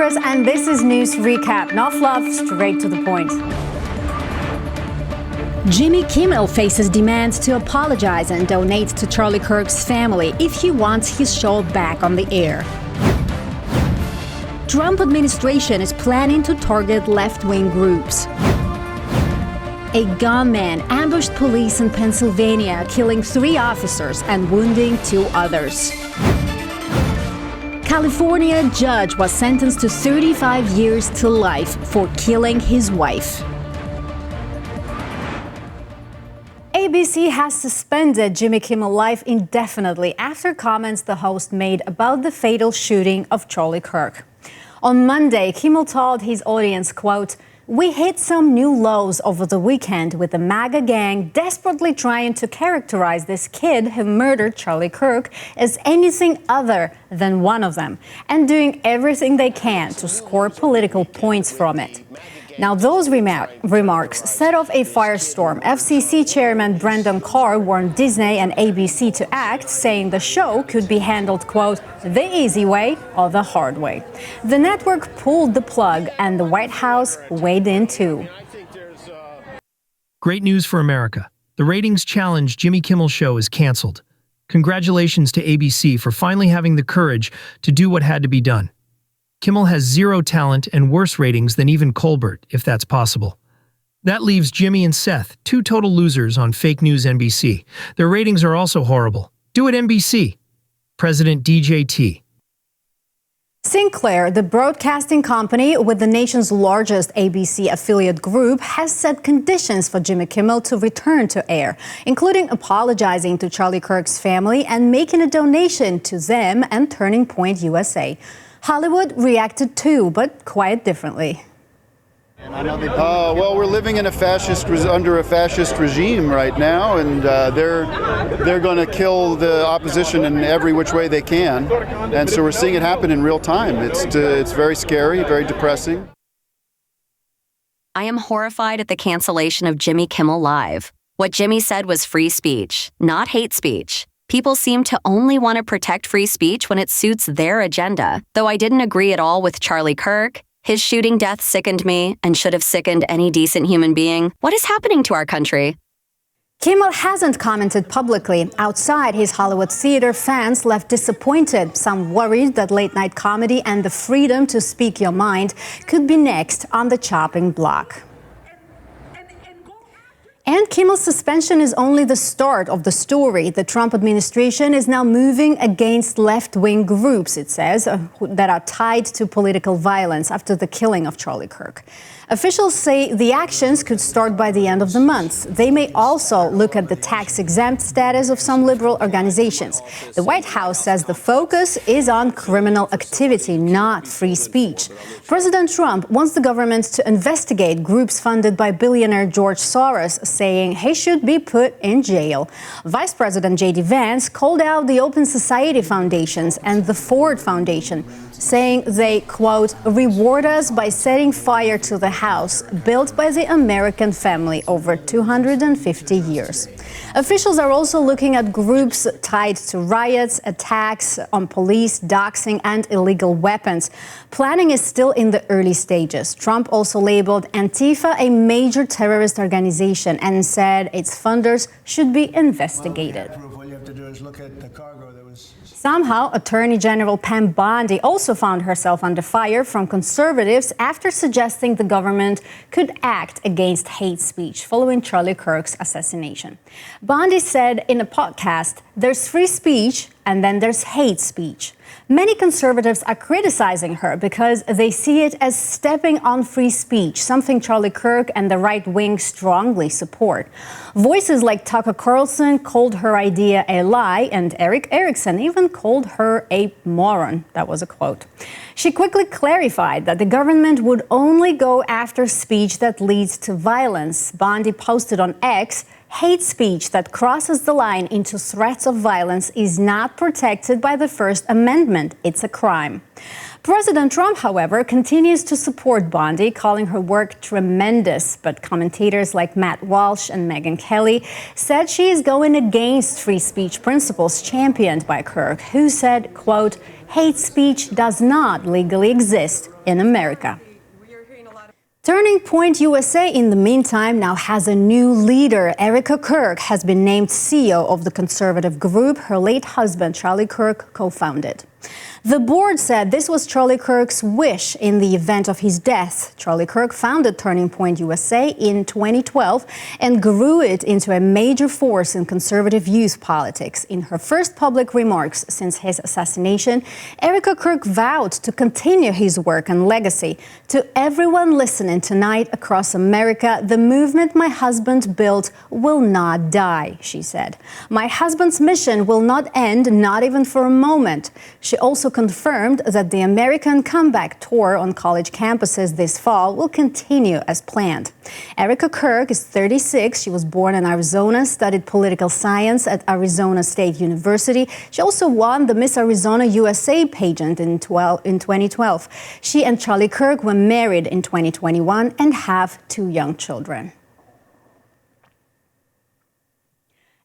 viewers, and this is News Recap. No fluff, straight to the point. Jimmy Kimmel faces demands to apologize and donate to Charlie Kirk's family if he wants his show back on the air. Trump administration is planning to target left-wing groups. A gunman ambushed police in Pennsylvania, killing 3 officers and wounding 2 others. California judge was sentenced to 35 years to life for killing his wife. ABC has suspended Jimmy Kimmel Live indefinitely after comments the host made about the fatal shooting of Charlie Kirk. On Monday, Kimmel told his audience, quote, "We hit some new lows over the weekend with the MAGA gang desperately trying to characterize this kid who murdered Charlie Kirk as anything other than one of them, and doing everything they can to score political points from it." Now, those remarks set off a firestorm. FCC Chairman Brendan Carr warned Disney and ABC to act, saying the show could be handled, quote, "the easy way or the hard way." The network pulled the plug, and the White House weighed in too. Great news for America. The ratings challenge Jimmy Kimmel Show is canceled. Congratulations to ABC for finally having the courage to do what had to be done. Kimmel has 0 talent and worse ratings than even Colbert, if that's possible. That leaves Jimmy and Seth, 2 total losers on fake news NBC. Their ratings are also horrible. Do it NBC. President DJT. Sinclair, the broadcasting company with the nation's largest ABC affiliate group, has set conditions for Jimmy Kimmel to return to air, including apologizing to Charlie Kirk's family and making a donation to them and Turning Point USA. Hollywood reacted too, but quite differently. Well, we're living in under a fascist regime right now, and they're going to kill the opposition in every which way they can, and so we're seeing it happen in real time. It's very scary, very depressing. I am horrified at the cancellation of Jimmy Kimmel Live. What Jimmy said was free speech, not hate speech. People seem to only want to protect free speech when it suits their agenda. Though I didn't agree at all with Charlie Kirk, his shooting death sickened me and should have sickened any decent human being. What is happening to our country? Kimmel hasn't commented publicly. Outside his Hollywood theater, fans left disappointed, some worried that late-night comedy and the freedom to speak your mind could be next on the chopping block. And Kimmel's suspension is only the start of the story. The Trump administration is now moving against left-wing groups, it says, that are tied to political violence after the killing of Charlie Kirk. Officials say the actions could start by the end of the month. They may also look at the tax-exempt status of some liberal organizations. The White House says the focus is on criminal activity, not free speech. President Trump wants the government to investigate groups funded by billionaire George Soros, saying he should be put in jail. Vice President J.D. Vance called out the Open Society Foundations and the Ford Foundation, saying they, quote, reward us by setting fire to the house built by the American family over 250 years. Officials are also looking at groups tied to riots, attacks on police, doxing, and illegal weapons. Planning is still in the early stages. Trump also labeled Antifa a major terrorist organization and said its funders should be investigated. Somehow, Attorney General Pam Bondi also found herself under fire from conservatives after suggesting the government could act against hate speech following Charlie Kirk's assassination. Bondi said in a podcast, "There's free speech and then there's hate speech." Many conservatives are criticizing her because they see it as stepping on free speech, something Charlie Kirk and the right wing strongly support. Voices like Tucker Carlson called her idea a lie, and Erika even called her a moron. That was a quote. She quickly clarified that the government would only go after speech that leads to violence. Bondi posted on X, "Hate speech that crosses the line into threats of violence is not protected by the First Amendment. It's a crime." President Trump, however, continues to support Bondi, calling her work tremendous. But commentators like Matt Walsh and Megyn Kelly said she is going against free speech principles championed by Kirk, who said, quote, "Hate speech does not legally exist in America." Turning Point USA, in the meantime, now has a new leader. Erika Kirk has been named CEO of the conservative group her late husband, Charlie Kirk, co-founded. The board said this was Charlie Kirk's wish in the event of his death. Charlie Kirk founded Turning Point USA in 2012 and grew it into a major force in conservative youth politics. In her first public remarks since his assassination, Erika Kirk vowed to continue his work and legacy. "To everyone listening tonight across America, the movement my husband built will not die," she said. "My husband's mission will not end, not even for a moment." She also confirmed that the American Comeback Tour on college campuses this fall will continue as planned. Erika Kirk is 36. She was born in Arizona, studied political science at Arizona State University. She also won the Miss Arizona USA pageant in 2012. She and Charlie Kirk were married in 2021 and have 2 young children.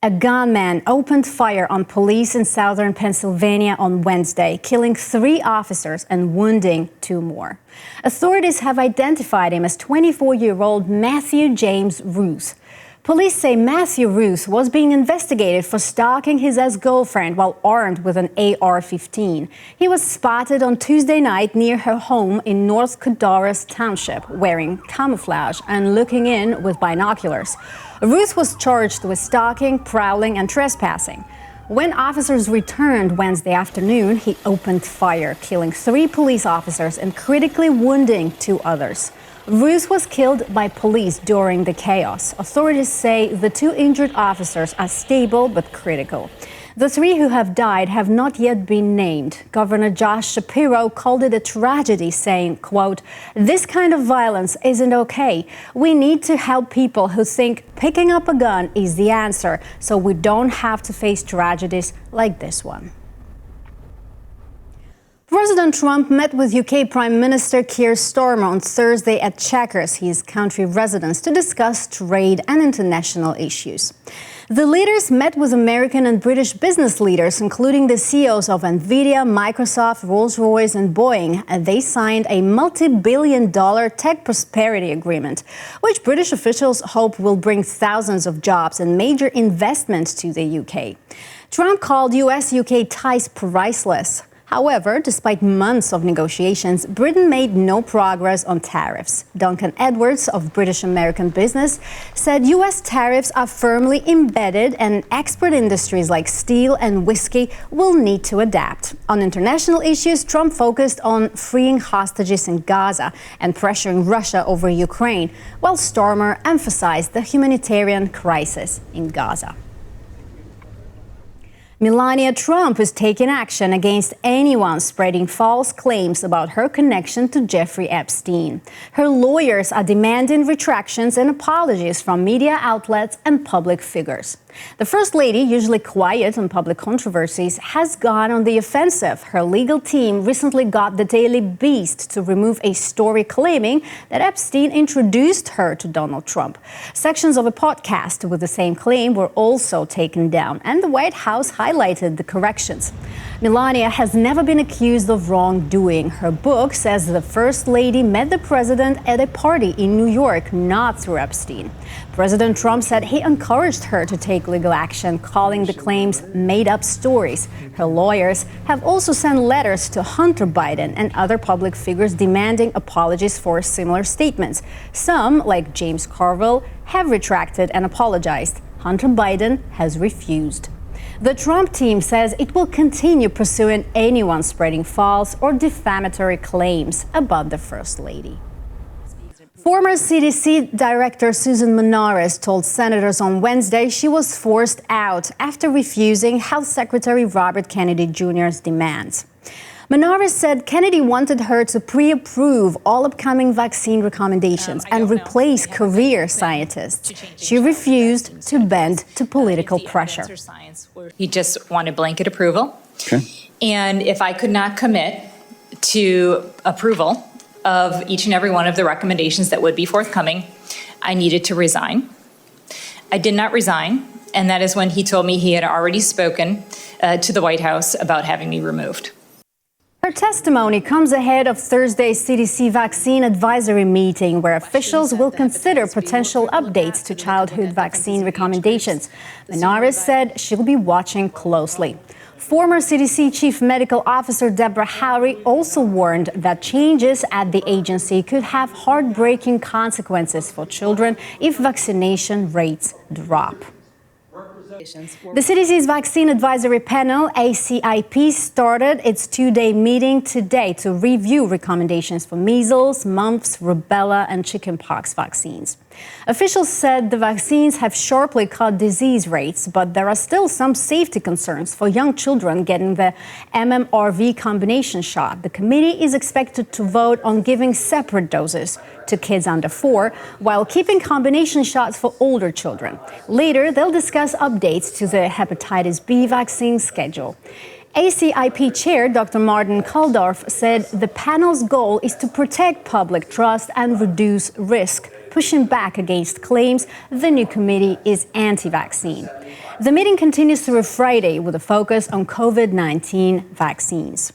A gunman opened fire on police in southern Pennsylvania on Wednesday, killing 3 officers and wounding 2 more. Authorities have identified him as 24-year-old Matthew James Ruth. Police say Matthew Ruth was being investigated for stalking his ex-girlfriend while armed with an AR-15. He was spotted on Tuesday night near her home in North Codorus Township, wearing camouflage and looking in with binoculars. Ruth was charged with stalking, prowling, and trespassing. When officers returned Wednesday afternoon, he opened fire, killing 3 police officers and critically wounding 2 others. Ruth was killed by police during the chaos. Authorities say the 2 injured officers are stable but critical. The 3 who have died have not yet been named. Governor Josh Shapiro called it a tragedy, saying, quote, "This kind of violence isn't okay. We need to help people who think picking up a gun is the answer, so we don't have to face tragedies like this one." President Trump met with UK Prime Minister Keir Starmer on Thursday at Chequers, his country residence, to discuss trade and international issues. The leaders met with American and British business leaders, including the CEOs of Nvidia, Microsoft, Rolls-Royce, and Boeing, and they signed a multi-billion-dollar tech prosperity agreement, which British officials hope will bring thousands of jobs and major investment to the UK. Trump called US-UK ties priceless. However, despite months of negotiations, Britain made no progress on tariffs. Duncan Edwards of British American Business said U.S. tariffs are firmly embedded and export industries like steel and whiskey will need to adapt. On international issues, Trump focused on freeing hostages in Gaza and pressuring Russia over Ukraine, while Starmer emphasized the humanitarian crisis in Gaza. Melania Trump is taking action against anyone spreading false claims about her connection to Jeffrey Epstein. Her lawyers are demanding retractions and apologies from media outlets and public figures. The First Lady, usually quiet on public controversies, has gone on the offensive. Her legal team recently got the Daily Beast to remove a story claiming that Epstein introduced her to Donald Trump. Sections of a podcast with the same claim were also taken down, and the White House highlighted the corrections. Melania has never been accused of wrongdoing. Her book says the First Lady met the president at a party in New York, not through Epstein. President Trump said he encouraged her to take legal action, calling the claims made-up stories. Her lawyers have also sent letters to Hunter Biden and other public figures demanding apologies for similar statements. Some, like James Carville, have retracted and apologized. Hunter Biden has refused. The Trump team says it will continue pursuing anyone spreading false or defamatory claims about the First Lady. Former CDC Director Susan Menares told senators on Wednesday she was forced out after refusing Health Secretary Robert Kennedy Jr.'s demands. Menares said Kennedy wanted her to pre-approve all upcoming vaccine recommendations and replace career scientists. She refused to bend to political pressure. He just wanted blanket approval. Okay. And if I could not commit to approval of each and every one of the recommendations that would be forthcoming, I needed to resign. I did not resign, and that is when he told me he had already spoken to the White House about having me removed. Her testimony comes ahead of Thursday's CDC vaccine advisory meeting, where officials will consider potential updates to childhood vaccine recommendations. Melania said she'll be watching closely. Former CDC Chief Medical Officer Deborah Howry also warned that changes at the agency could have heartbreaking consequences for children if vaccination rates drop. The CDC's Vaccine Advisory Panel, ACIP, started its two-day meeting today to review recommendations for measles, mumps, rubella, and chickenpox vaccines. Officials said the vaccines have sharply cut disease rates, but there are still some safety concerns for young children getting the MMRV combination shot. The committee is expected to vote on giving separate doses to kids under 4, while keeping combination shots for older children. Later, they'll discuss updates to the hepatitis B vaccine schedule. ACIP Chair Dr. Martin Kulldorff said the panel's goal is to protect public trust and reduce risk, pushing back against claims the new committee is anti-vaccine. The meeting continues through Friday with a focus on COVID-19 vaccines.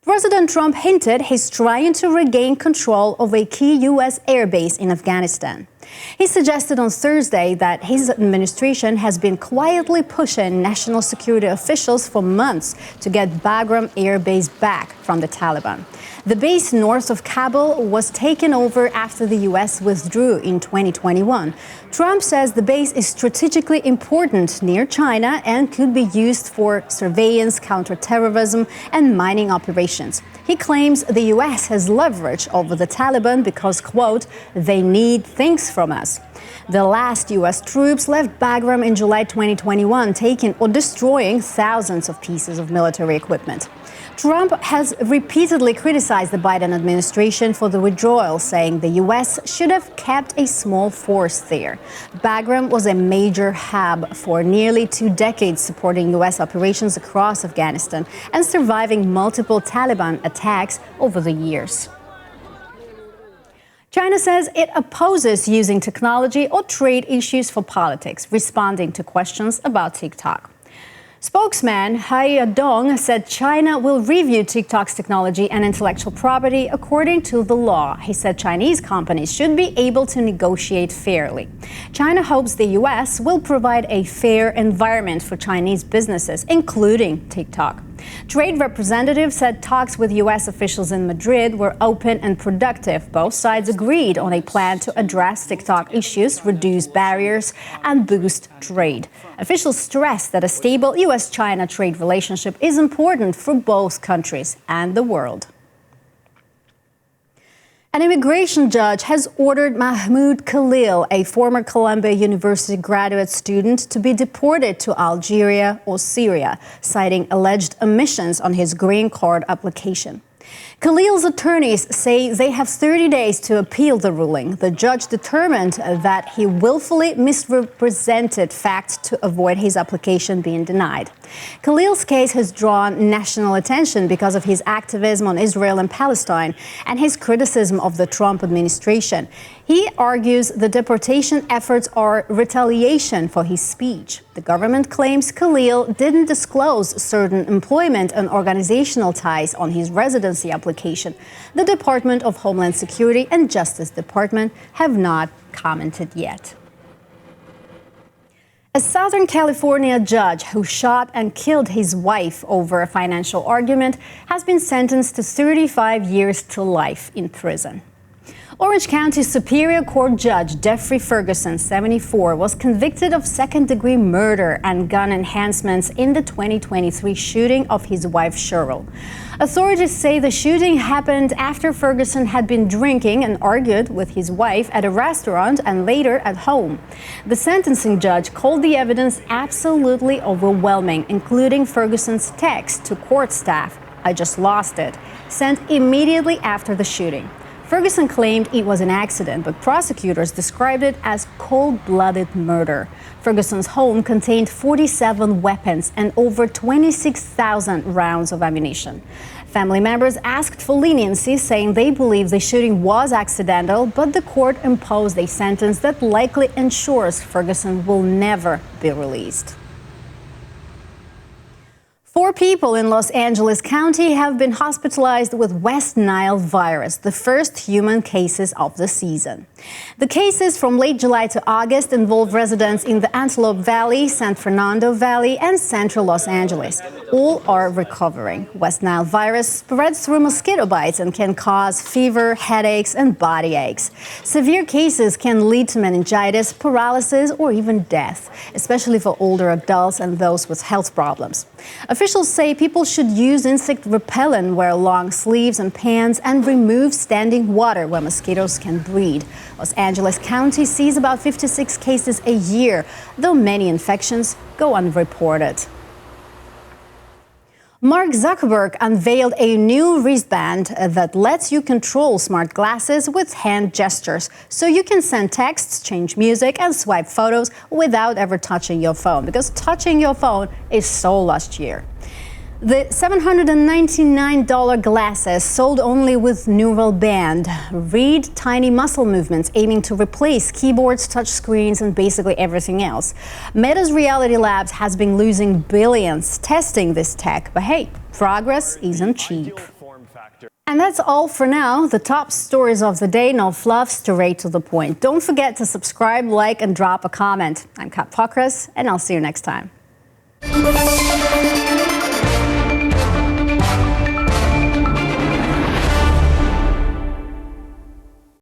President Trump hinted he's trying to regain control of a key U.S. airbase in Afghanistan. He suggested on Thursday that his administration has been quietly pushing national security officials for months to get Bagram Air Base back from the Taliban. The base north of Kabul was taken over after the U.S. withdrew in 2021. Trump says the base is strategically important near China and could be used for surveillance, counterterrorism, and mining operations. He claims the U.S. has leverage over the Taliban because, quote, they need things from us. The last U.S. troops left Bagram in July 2021, taking or destroying thousands of pieces of military equipment. Trump has repeatedly criticized the Biden administration for the withdrawal, saying the U.S. should have kept a small force there. Bagram was a major hub for nearly 2 decades, supporting U.S. operations across Afghanistan and surviving multiple Taliban attacks over the years. China says it opposes using technology or trade issues for politics, responding to questions about TikTok. Spokesman Hai Yadong said China will review TikTok's technology and intellectual property according to the law. He said Chinese companies should be able to negotiate fairly. China hopes the U.S. will provide a fair environment for Chinese businesses, including TikTok. Trade representatives said talks with U.S. officials in Madrid were open and productive. Both sides agreed on a plan to address TikTok issues, reduce barriers, and boost trade. Officials stressed that a stable U.S.-China trade relationship is important for both countries and the world. An immigration judge has ordered Mahmoud Khalil, a former Columbia University graduate student, to be deported to Algeria or Syria, citing alleged omissions on his green card application. Khalil's attorneys say they have 30 days to appeal the ruling. The judge determined that he willfully misrepresented facts to avoid his application being denied. Khalil's case has drawn national attention because of his activism on Israel and Palestine and his criticism of the Trump administration. He argues the deportation efforts are retaliation for his speech. The government claims Khalil didn't disclose certain employment and organizational ties on his residency application. The Department of Homeland Security and Justice Department have not commented yet. A Southern California judge who shot and killed his wife over a financial argument has been sentenced to 35 years to life in prison. Orange County Superior Court Judge Jeffrey Ferguson, 74, was convicted of second-degree murder and gun enhancements in the 2023 shooting of his wife, Cheryl. Authorities say the shooting happened after Ferguson had been drinking and argued with his wife at a restaurant and later at home. The sentencing judge called the evidence absolutely overwhelming, including Ferguson's text to court staff, "I just lost it," sent immediately after the shooting. Ferguson claimed it was an accident, but prosecutors described it as cold-blooded murder. Ferguson's home contained 47 weapons and over 26,000 rounds of ammunition. Family members asked for leniency, saying they believe the shooting was accidental, but the court imposed a sentence that likely ensures Ferguson will never be released. 4 people in Los Angeles County have been hospitalized with West Nile virus, the first human cases of the season. The cases from late July to August involve residents in the Antelope Valley, San Fernando Valley, and central Los Angeles. All are recovering. West Nile virus spreads through mosquito bites and can cause fever, headaches, and body aches. Severe cases can lead to meningitis, paralysis, or even death, especially for older adults and those with health problems. Officials say people should use insect repellent, wear long sleeves and pants, and remove standing water where mosquitoes can breed. Los Angeles County sees about 56 cases a year, though many infections go unreported. Mark Zuckerberg unveiled a new wristband that lets you control smart glasses with hand gestures, so you can send texts, change music, and swipe photos without ever touching your phone, because touching your phone is so last year. The $799 glasses, sold only with neural band, read tiny muscle movements, aiming to replace keyboards, touchscreens, and basically everything else. Meta's Reality Labs has been losing billions testing this tech, but hey, progress isn't cheap. And that's all for now. The top stories of the day, no fluff, straight to the point. Don't forget to subscribe, like, and drop a comment. I'm Kat Pokras, and I'll see you next time.